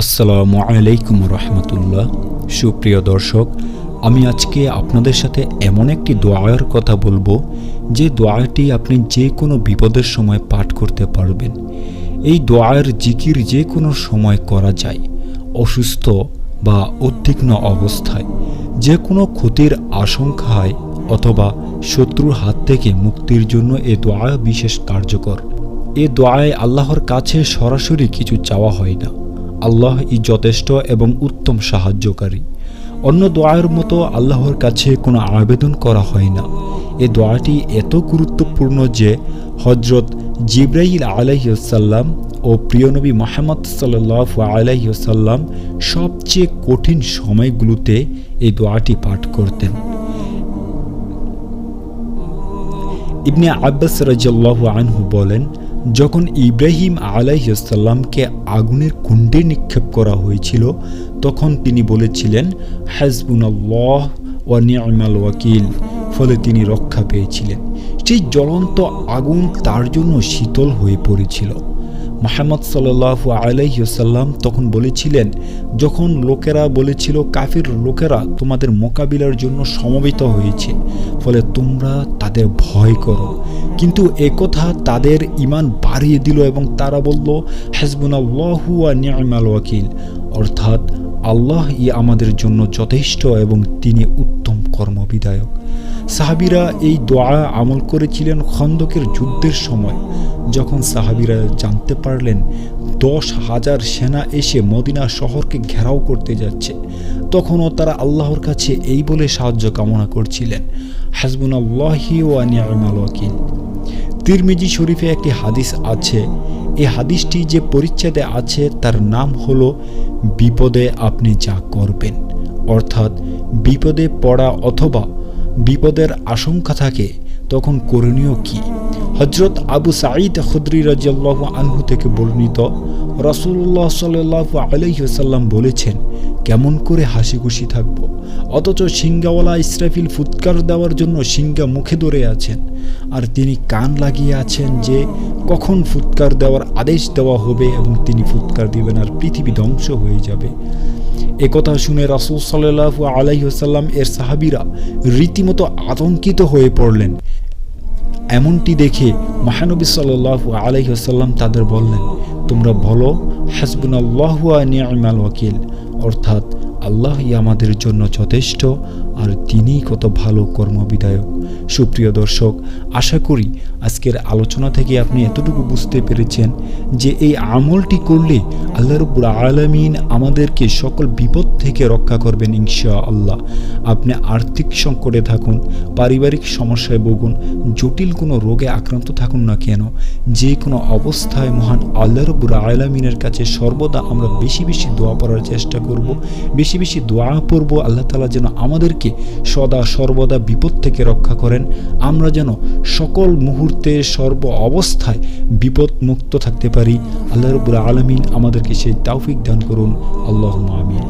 আসসালামু আলাইকুম রহমতুল্লাহ। সুপ্রিয় দর্শক, আমি আজকে আপনাদের সাথে এমন একটি দোয়ার কথা বলবো যে দোয়াটি আপনি যে কোনো বিপদের সময় পাঠ করতে পারবেন। এই দোয়ার জিকির যে কোনো সময় করা যায়। অসুস্থ বা উদ্বিগ্ন অবস্থায়, যে কোনো ক্ষতির আশঙ্কায় অথবা শত্রুর হাত থেকে মুক্তির জন্য এ দোয়া বিশেষ কার্যকর। এ দোয়ায় আল্লাহর কাছে সরাসরি কিছু চাওয়া হয় না। আল্লাহই যথেষ্ট এবং উত্তম সাহায্যকারী। অন্য দোয়ার মতো আল্লাহর কাছে কোনো আবেদন করা হয় না। এ দোয়াটি এত গুরুত্বপূর্ণ যে হজরত জিবরাইল আলাইহিসসালাম ও প্রিয় নবী মুহাম্মদ সাল্লাল্লাহু আলাইহিসাল্লাম সবচেয়ে কঠিন সময়গুলোতে এই দোয়াটি পাঠ করতেন। ইবনে আব্বাস রাদিয়াল্লাহু আনহু বলেন, যখন ইব্রাহিম আলাইহিসসালামকে আগুনের কুণ্ডে নিক্ষেপ করা হয়েছিল তখন তিনি বলেছিলেন, হাসবুনাল্লাহ ওয়া নি'মাল ওয়াকিল, ফলে তিনি রক্ষা পেয়েছিলেন। সেই জ্বলন্ত আগুন তার জন্য শীতল হয়ে পড়েছিল। মুহাম্মদ সাল্লাল্লাহু আলাইহিসাল্লাম তখন বলেছিলেন, যখন লোকেরা বলেছিল কাফির লোকেরা তোমাদের মোকাবিলার জন্য সমবেত হয়েছে, ফলে তোমরা তাদের ভয় করো, কিন্তু একথা তাদের ঈমান বাড়িয়ে দিল এবং তারা বলল, হাসবুনাল্লাহু ওয়া নি'মাল ওয়াকিল, অর্থাৎ আল্লাহই আমাদের জন্য যথেষ্ট এবং তিনি উত্তম কর্মবিধায়ক। সাহাবীরা এই দোয়া আমল করেছিলেন খন্দকের যুদ্ধের সময়। যখন সাহাবীরা জানতে পারলেন 10,000 সেনা এসে মদিনা শহরকে ঘেরাও করতে যাচ্ছে, তখনও তারা আল্লাহর কাছে এই বলে সাহায্য কামনা করছিলেন, হাসবুনাল্লাহি ওয়া নি'মাল ওয়াকিল। তিরমিজি শরীফে একটি হাদিস আছে। এই হাদিসটি যে পরিচ্ছেদে আছে তার নাম হলো বিপদে আপনি যা করবেন, অর্থাৎ বিপদে পড়া অথবা বিপদের আশঙ্কা থাকে তখন করণীয় কি। হযরত আবু সাঈদ খুদরি রাদিয়াল্লাহু আনহু থেকে বর্ণিত, রাসূলুল্লাহ সাল্লাল্লাহু আলাইহি ওয়াসাল্লাম বলেছেন, কেমন করে হাসি খুশি থাকবো অথচ সিংহাওয়ালা ইসরাফিল ফুৎকার দেওয়ার জন্য সিংহা মুখে ধরে আছেন, আর তিনি কান লাগিয়ে আছেন যে কখন ফুৎকার দেওয়ার আদেশ দেওয়া হবে এবং তিনি ফুৎকার দিবেন আর পৃথিবী ধ্বংস হয়ে যাবে। একথা শুনে রাসূল সাল্লাল্লাহু আলাইহি ওয়াসাল্লাম এর সাহাবীরা রীতিমতো আতঙ্কিত হয়ে পড়লেন। এমনটি দেখে মহানবী সাল্লাল্লাহু আলাইহি ওয়াসাল্লাম তাদের বললেন, তোমরা বলো হাসবুনাল্লাহু ওয়া নি'মাল ওয়াকিল, অর্থাৎ আল্লাহই আমাদের জন্য যথেষ্ট আর তিনিই কত ভালো কর্মবিধায়ক। সুপ্রিয় দর্শক, আশা করি আজকের আলোচনা থেকে আপনি এতটুকু বুঝতে পেরেছেন যে এই আমলটি করলে আল্লাহ রাব্বুল আলামিন আমাদেরকে সকল বিপদ থেকে রক্ষা করবেন ইনশাআল্লাহ। আপনি আর্থিক সংকটে থাকুন, পারিবারিক সমস্যায় ভুগুন, জটিল কোনো রোগে আক্রান্ত থাকুন না কেন, যে কোনো অবস্থায় মহান আল্লাহ রাব্বুল আলামিনের কাছে সর্বদা আমরা বেশি বেশি দোয়া পড়ার চেষ্টা করব, বেশি বেশি দোয়া পড়ব। আল্লাহ তাআলা যেন আমাদেরকে সদা সর্বদা বিপদ থেকে রক্ষা করেন, আমরা যেন সকল মুহূর্তে সর্ব অবস্থায় বিপদ মুক্ত থাকতে পারি। আল্লাহ রাব্বুল আলামিন আমাদেরকে সেই তৌফিক দান করুন। আল্লাহুম্মা আমিন।